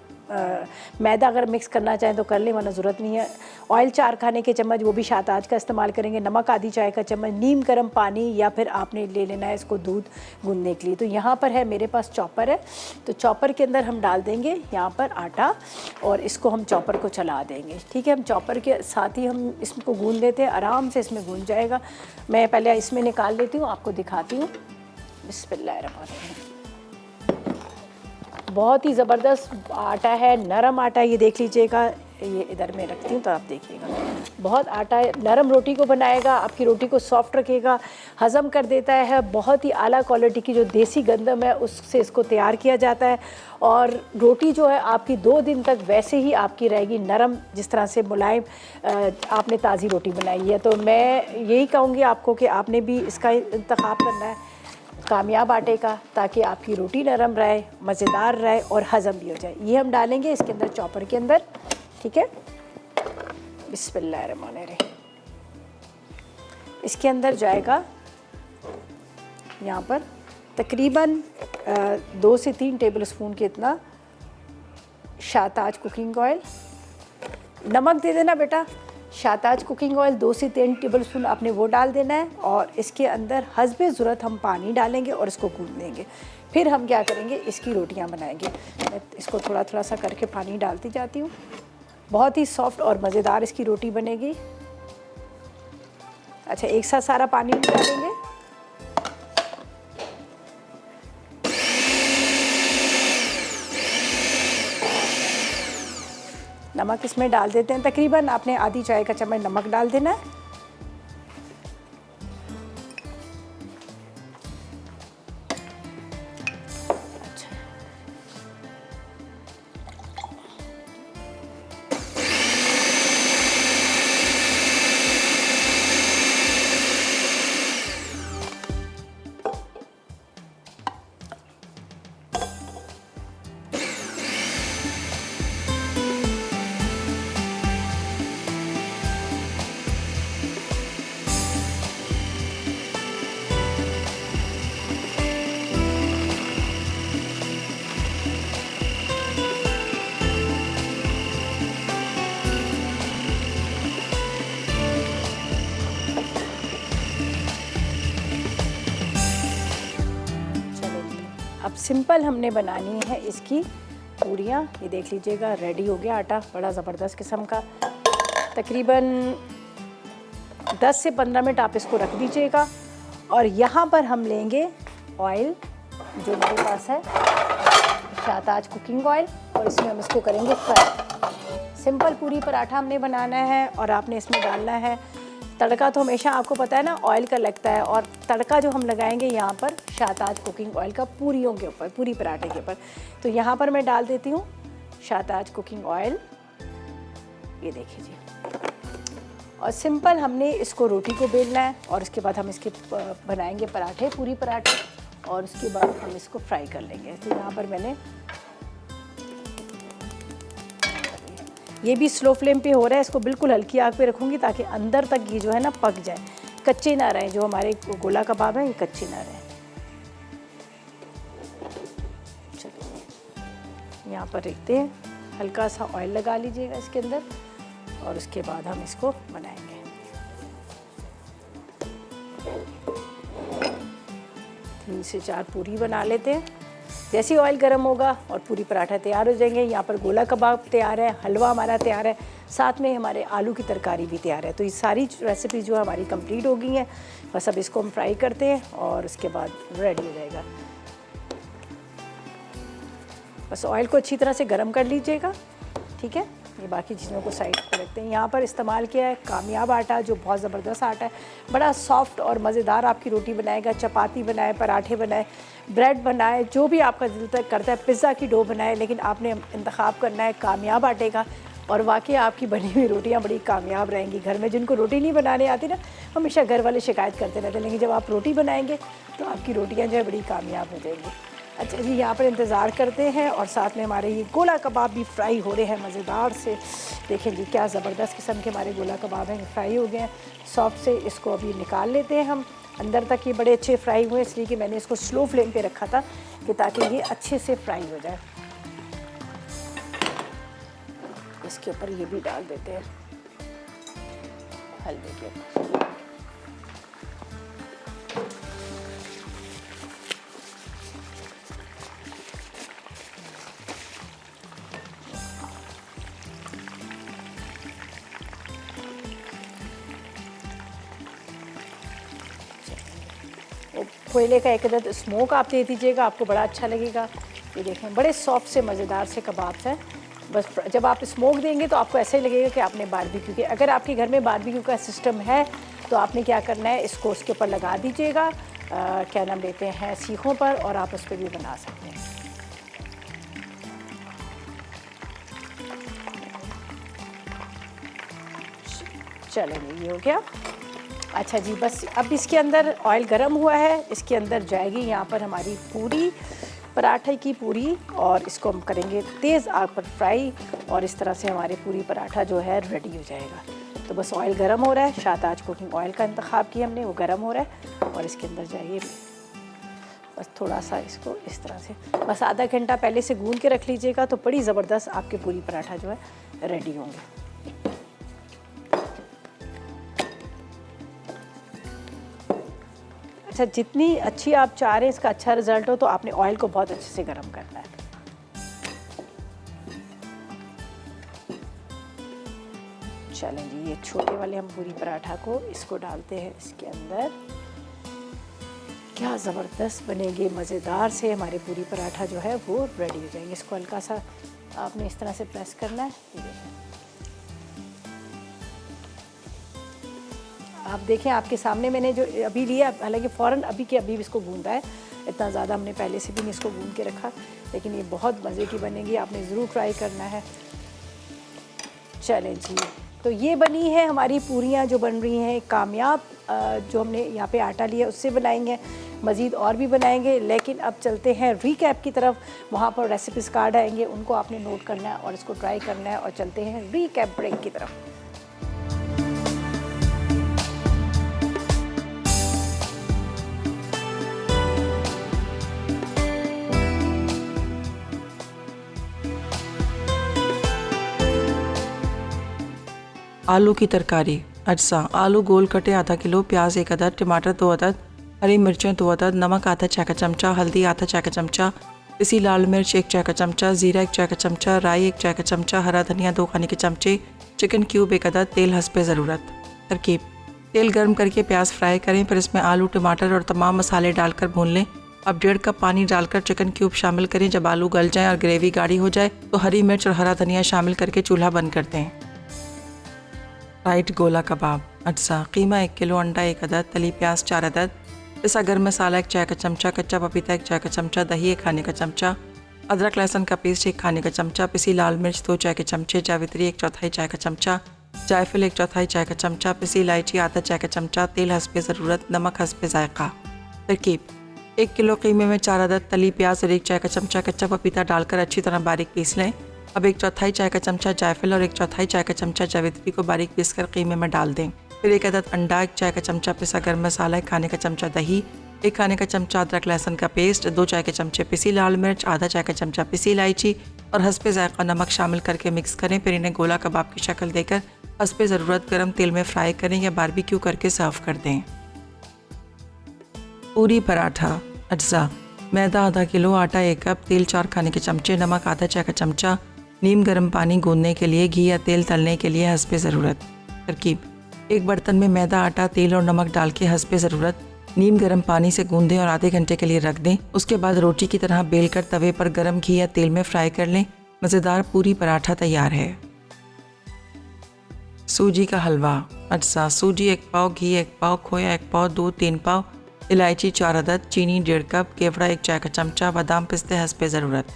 मैदा, अगर मिक्स करना चाहें तो कर लें, वरना ज़रूरत नहीं है। ऑयल 4 खाने के चम्मच, वो भी शाहताज का इस्तेमाल करेंगे। नमक आधी चाय का चम्मच, नीम गर्म पानी, या फिर आपने ले लेना है इसको दूध गूंदने के लिए। तो यहाँ पर है मेरे पास चॉपर है, तो चॉपर के अंदर हम डाल देंगे यहाँ पर आटा, और इसको हम चॉपर को चला देंगे, ठीक है। हम चॉपर के साथ ही हम इसको गूंद लेते हैं, आराम से इसमें गूंद जाएगा। मैं पहले इसमें निकाल लेती हूँ, आपको दिखाती हूँ। बिस्मिल्लाहिर्रहमानिर्रहीम। बहुत ही ज़बरदस्त आटा है, नरम आटा, ये देख लीजिएगा। ये इधर में रखती हूँ तो आप देखिएगा, बहुत आटा है, नरम रोटी को बनाएगा, आपकी रोटी को सॉफ्ट रखेगा, हज़म कर देता है। बहुत ही आला क्वालिटी की जो देसी गंदम है उससे इसको तैयार किया जाता है, और रोटी जो है आपकी 2 दिन तक वैसे ही आपकी रहेगी नरम, जिस तरह से मुलायम आपने ताज़ी रोटी बनाई है। तो मैं यही कहूँगी आपको कि आपने भी इसका इंतखाब करना है कामयाब आटे का, ताकि आपकी रोटी नरम रहे, मज़ेदार रहे और हज़म भी हो जाए। ये हम डालेंगे इसके अंदर, चॉपर के अंदर, ठीक है। बिस्मिल्लाहिर्रहमानिर्रहीम। इसके अंदर जाएगा यहाँ पर तकरीबन 2 से 3 टेबल स्पून के इतना शाहताज कुकिंग ऑयल। नमक दे देना बेटा, शाहताज कुकिंग ऑयल 2 से 3 टेबल स्पून आपने वो डाल देना है, और इसके अंदर हस्बे ज़रूरत हम पानी डालेंगे और इसको गूंद लेंगे। फिर हम क्या करेंगे, इसकी रोटियां बनाएंगे। मैं इसको थोड़ा थोड़ा सा करके पानी डालती जाती हूँ। बहुत ही सॉफ्ट और मज़ेदार इसकी रोटी बनेगी। अच्छा, एक साथ सारा पानी डालेंगे। नमक इसमें डाल देते हैं, तकरीबन आपने आधी चाय का चम्मच नमक डाल देना है। अब सिंपल हमने बनानी है इसकी पूरियाँ। ये देख लीजिएगा, रेडी हो गया आटा, बड़ा ज़बरदस्त किस्म का। तकरीबन 10 से 15 मिनट आप इसको रख दीजिएगा। और यहाँ पर हम लेंगे ऑयल, जो मेरे पास है शाहताज कुकिंग ऑयल, और इसमें हम इसको करेंगे फ्राई। सिंपल पूरी पराठा हमने बनाना है, और आपने इसमें डालना है तड़का तो हमेशा आपको पता है ना ऑयल का लगता है, और तड़का जो हम लगाएंगे यहाँ पर शाहताज कुकिंग ऑयल का पूरियों के ऊपर, पूरी पराठे के ऊपर। तो यहाँ पर मैं डाल देती हूँ शाहताज कुकिंग ऑयल, ये देखिए जी। और सिंपल हमने इसको रोटी को बेलना है और उसके बाद हम इसके बनाएंगे पराठे, पूरी पराठे, और उसके बाद हम इसको फ्राई कर लेंगे। तो यहाँ पर मैंने ये भी स्लो फ्लेम पे हो रहा है, इसको बिल्कुल हल्की आग पे रखूँगी ताकि अंदर तक ये जो है ना पक जाए, कच्चे ना रहें। जो हमारे गोला कबाब है ये कच्चे ना रहें। चलिए यहाँ पर रखते हैं, हल्का सा ऑयल लगा लीजिएगा इसके अंदर और उसके बाद हम इसको बनाएंगे। 3 से 4 पूरी बना लेते हैं। जैसे ही ऑयल गर्म होगा और पूरी पराठा तैयार हो जाएंगे। यहाँ पर गोला कबाब तैयार है, हलवा हमारा तैयार है, साथ में हमारे आलू की तरकारी भी तैयार है। तो ये सारी रेसिपी जो हमारी कंप्लीट हो गई हैं। बस अब इसको हम फ्राई करते हैं और उसके बाद रेडी हो जाएगा। बस ऑयल को अच्छी तरह से गर्म कर लीजिएगा, ठीक है। ये बाकी चीज़ों को साइड पर रखते हैं। यहाँ पर इस्तेमाल किया है कामयाब आटा, जो बहुत ज़बरदस्त आटा है, बड़ा सॉफ्ट और मज़ेदार आपकी रोटी बनाएगा। चपाती बनाए, पराठे बनाए, ब्रेड बनाए, जो भी आपका दिल तक करता है, पिज़्ज़ा की डो बनाए, लेकिन आपने इंतखाब करना है कामयाब आटे का। और वाकई आपकी बनी हुई रोटियाँ बड़ी कामयाब रहेंगी। घर में जिनको रोटी नहीं बनाने आती ना, हमेशा घर वाले शिकायत करते रहते हैं, लेकिन जब आप रोटी बनाएंगे तो आपकी रोटियाँ जो है बड़ी कामयाब हो जाएंगी। अच्छा जी, यहाँ पर इंतज़ार करते हैं और साथ में हमारे ये गोला कबाब भी फ्राई हो रहे हैं मज़ेदार से। देखें जी क्या ज़बरदस्त किस्म के हमारे गोला कबाब हैं, फ्राई हो गए हैं सॉफ्ट से। इसको अभी निकाल लेते हैं हम। अंदर तक ये बड़े अच्छे फ्राई हुए, इसलिए कि मैंने इसको स्लो फ्लेम पे रखा था कि ताकि ये अच्छे से फ्राई हो जाए। इसके ऊपर ये भी डाल देते हैं हलवे के ऊपर। कोयले का एक अदद स्मोक आप दे दीजिएगा, आपको बड़ा अच्छा लगेगा। ये देखें बड़े सॉफ्ट से मज़ेदार से कबाब्स हैं। बस जब आप स्मोक देंगे तो आपको ऐसा ही लगेगा कि आपने बारबेक्यू किया। अगर आपके घर में बारबेक्यू का सिस्टम है तो आपने क्या करना है, इसको उसके ऊपर लगा दीजिएगा, क्या नाम लेते हैं, सीखों पर, और आप उस पर भी बना सकते हैं। चलेंगे, ये हो गया। अच्छा जी, बस अब इसके अंदर ऑयल गरम हुआ है, इसके अंदर जाएगी यहाँ पर हमारी पूरी पराठे की पूरी, और इसको हम करेंगे तेज़ आग पर फ्राई, और इस तरह से हमारे पूरी पराठा जो है रेडी हो जाएगा। तो बस ऑयल गरम हो रहा है, शाहताज कुकिंग ऑयल का इंतखाब किया हमने, वो गरम हो रहा है और इसके अंदर जाइए। बस थोड़ा सा इसको इस तरह से बस आधा घंटा पहले से गूंद के रख लीजिएगा, तो बड़ी ज़बरदस्त आपके पूरी पराठा जो है रेडी होंगे। अच्छा, जितनी अच्छी आप चाह रहे हैं इसका अच्छा रिजल्ट हो, तो आपने ऑयल को बहुत अच्छे से गर्म करना है। चलें जी, ये छोटे वाले हम पूरी पराठा को इसको डालते हैं इसके अंदर। क्या ज़बरदस्त बनेंगे, मज़ेदार से हमारे पूरी पराठा जो है वो रेडी हो जाएंगे। इसको हल्का सा आपने इस तरह से प्रेस करना है। ये देखें, आप देखें आपके सामने मैंने जो अभी लिया, हालांकि फ़ौरन अभी के अभी इसको गूंदा है, इतना ज़्यादा हमने पहले से भी नहीं इसको गूंद के रखा, लेकिन ये बहुत मज़े की बनेगी, आपने ज़रूर ट्राई करना है। चलें जी, तो ये बनी है हमारी पूरियाँ जो बन रही हैं कामयाब, जो हमने यहाँ पे आटा लिया उससे बनाएंगे, मज़ीद और भी बनाएंगे। लेकिन अब चलते हैं रीकैप की तरफ, वहाँ पर रेसिपीज़ कार्ड आएंगे, उनको आपने नोट करना है और इसको ट्राई करना है, और चलते हैं रीकैप ब्रेक की तरफ। आलू की तरकारी। अज्जा: आलू गोल कटे आधा किलो, प्याज 1 अदद, टमाटर 2 अदद, हरी मिर्चें 2 अदद, नमक आधा चाय का चमचा, हल्दी आधा चाय का चमचा, पिसी लाल मिर्च 1 चाय का चमचा, ज़ीरा 1 चाय का चमचा, राई 1 चाय का चमचा, हरा धनिया 2 खाने के चमचे, चिकन क्यूब 1 अदद, तेल हस्बे ज़रूरत। तरकीब: तेल गर्म करके प्याज फ्राई करें, फिर इसमें आलू, टमाटर और तमाम मसाले डालकर भून लें। अब 1.5 कप पानी डालकर चिकन क्यूब शामिल करें। जब आलू गल जाएँ और ग्रेवी गाढ़ी हो जाए तो हरी मिर्च और हरा धनिया शामिल करके चूल्हा बंद कर दें। फ्राइड गोला कबाब। अज्जा कीमा 1 किलो, अंडा 1 अदद, तली प्याज 4 अदद, पिसा गर्म मसाला 1 चाय का चमचा, कच्चा पपीता 1 चाय का चमचा, दही 1 खाने का चमचा, अदरक लहसुन का पेस्ट 1 खाने का चमचा, पिसी लाल मिर्च 2 चाय के चमचे, जावित्री 1 चौथाई चाय का चमचा, जायफल 1 चौथाई चाय का चमचा, पिसी इलायची आधा चाय का चमचा, तेल हस्बे ज़रूरत, नमक हस्बे ज़ायक़ा। तरकीब: 1 किलो कीमे में 4 अदद तली प्याज और 1 चाय का चमचा कच्चा पपीता डालकर अच्छी तरह बारीक पीस लें। अब 1 चौथाई चाय का चमचा जायफल और 1 चौथाई चाय का चमचा जावित्री को बारीक पीसकर कीमे में डाल दें। फिर 1 अदद अंडा, 1 चाय का चमचा पिसा गर्म मसाला, 1 खाने का चमचा दही, 1 खाने का चमचा अदरक लहसुन का पेस्ट, 2 चाय के चमचे पिसी लाल मिर्च, आधा चाय का चमचा पिसी इलायची और हस्बे ज़ायक़ा नमक शामिल करके मिक्स करें। फिर इन्हें गोला कबाब की शक्ल देकर हस्बे ज़रूरत गर्म तेल में फ्राई करें या बारबेक्यू करके सर्व कर दें। पूरी पराठा। अज्जा: मैदा आधा किलो, आटा 1 कप, तेल 4 खाने के चमचे, नमक आधा चाय का चमचा, नीम गर्म पानी गूंदने के लिए, घी या तेल तलने के लिए हस्बे ज़रूरत। तरकीब: 1 बर्तन में मैदा, आटा, तेल और नमक डाल के हस्बे ज़रूरत नीम गर्म पानी से गूंदें और आधे घंटे के लिए रख दें। उसके बाद रोटी की तरह बेल कर तवे पर गर्म घी या तेल में फ्राई कर लें। मज़ेदार पूरी पराठा तैयार है। सूजी का हलवा। अज्जा: सूजी 1 पाव, घी 1 पाव, खोया 1 पाव, दूध 3 पाव, इलायची 4 अदद, चीनी 1.5 कप, केवड़ा 1 चाय का चमचा, बादाम पिस्ते हस्बे ज़रूरत।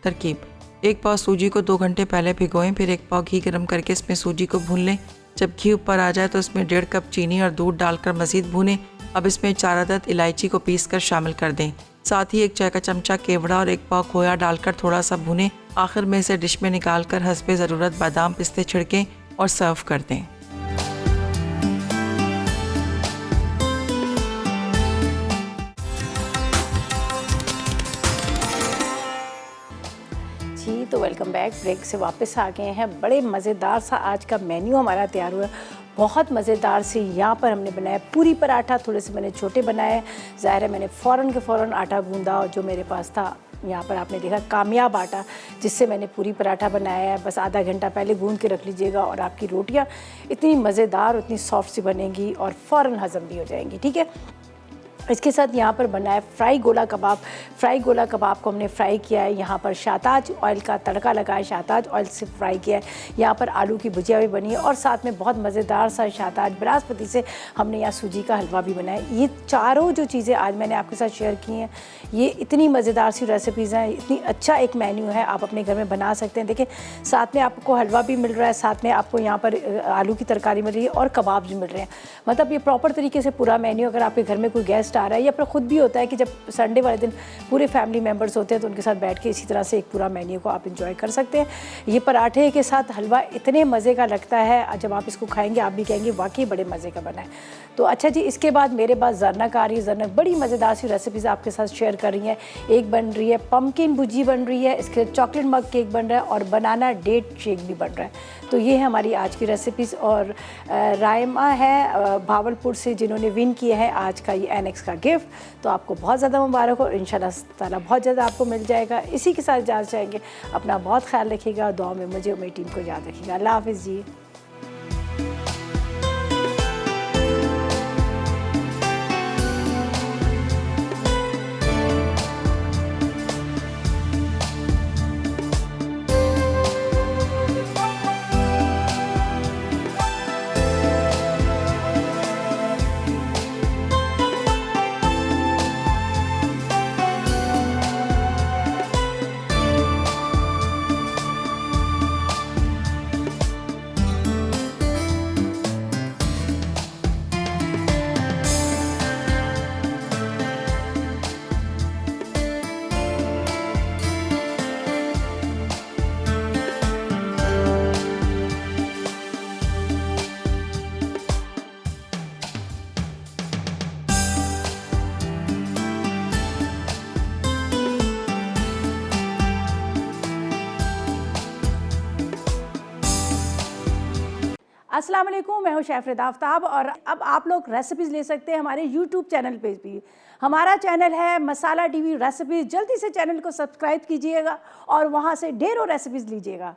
तरकीब: 1 पाव सूजी को 2 घंटे पहले भिगोएं। फिर 1 पाव घी गर्म करके इसमें सूजी को भून लें। जब घी ऊपर आ जाए तो इसमें 1.5 कप चीनी और दूध डालकर मज़ीद भूनें। अब इसमें 4 अदद इलायची को पीस कर शामिल कर दें। साथ ही 1 चाय का चमचा केवड़ा और 1 पाव खोया डालकर थोड़ा सा भुनें। आखिर में इसे डिश में निकाल कर हस्बे ज़रूरत बादाम पिस्ते छिड़कें और सर्व कर दें। जी तो वेलकम बैक। ब्रेक से वापस आ गए हैं। बड़े मज़ेदार सा आज का मेन्यू हमारा तैयार हुआ है। बहुत मज़ेदार से यहाँ पर हमने बनाया पूरी पराठा। थोड़े से मैंने छोटे बनाए, ज़ाहिर है मैंने फ़ौरन के फ़ौरन आटा गूंदा और जो मेरे पास था, यहाँ पर आपने देखा कामयाब आटा, जिससे मैंने पूरी पराठा बनाया है। बस आधा घंटा पहले गूंद के रख लीजिएगा और आपकी रोटियाँ इतनी मज़ेदार, इतनी सॉफ्ट सी बनेंगी और फ़ौरन हज़म भी हो जाएंगी। ठीक है, इसके साथ यहाँ पर बना है फ्राई गोला कबाब। फ्राई गोला कबाब को हमने फ्राई किया है। यहाँ पर शाहताज ऑयल का तड़का लगा है, शाहताज ऑयल से फ्राई किया है। यहाँ पर आलू की भुजिया भी बनी है और साथ में बहुत मज़ेदार सा शाहताज बनास्पति से हमने यहाँ सूजी का हलवा भी बनाया है। ये चारों जो चीज़ें आज मैंने आपके साथ शेयर की हैं, ये इतनी मज़ेदार सी रेसिपीज़ हैं, इतनी अच्छा एक मेन्यू है, आप अपने घर में बना सकते हैं। देखिए, साथ में आपको हलवा भी मिल रहा है, साथ में आपको यहाँ पर आलू की तरकारी मिल रही है और कबाब भी मिल रहे हैं। मतलब ये प्रॉपर तरीके से पूरा मेन्यू, अगर आपके घर में कोई गेस्ट आ रहा है या फिर खुद भी होता है कि जब संडे वाले दिन पूरे फैमिली मेम्बर्स होते हैं तो उनके साथ बैठ के इसी तरह से एक पूरा मेन्यू को आप इंजॉय कर सकते हैं। ये पराठे के साथ हलवा इतने मज़े का लगता है, जब आप इसको खाएंगे आप भी कहेंगे वाकई बड़े मज़े का बना है। तो अच्छा जी, इसके बाद मेरे पास ज़रनक आ रही है। ज़रनक बड़ी मज़ेदार सी रेसिपीज़ आपके साथ शेयर कर रही हैं। एक बन रही है पम्पकिन भुजी बन रही है, इसके चॉकलेट मग केक बन रहा है और बनाना डेट शेक भी बन रहा है। तो ये है हमारी आज की रेसिपीज़। और रायमा है भावलपुर से, जिन्होंने विन किया है आज का ये एनेक्स का गिफ्ट, तो आपको बहुत ज़्यादा मुबारक हो। इंशाल्लाह ताला बहुत ज़्यादा आपको मिल जाएगा। इसी के साथ इजाज़त चाहेंगे। अपना बहुत ख्याल रखिएगा, दुआ में मुझे और मेरी टीम को याद रखिएगा। अल्लाह हाफ़िज़ जी। अस्सलाम वालेकुम, मैं हूँ शेफ़ आफ्ताब और अब आप लोग रेसिपीज़ ले सकते हैं हमारे YouTube चैनल पे भी। हमारा चैनल है मसाला टीवी रेसिपीज़। जल्दी से चैनल को सब्सक्राइब कीजिएगा और वहाँ से ढेरों रेसिपीज़ लीजिएगा।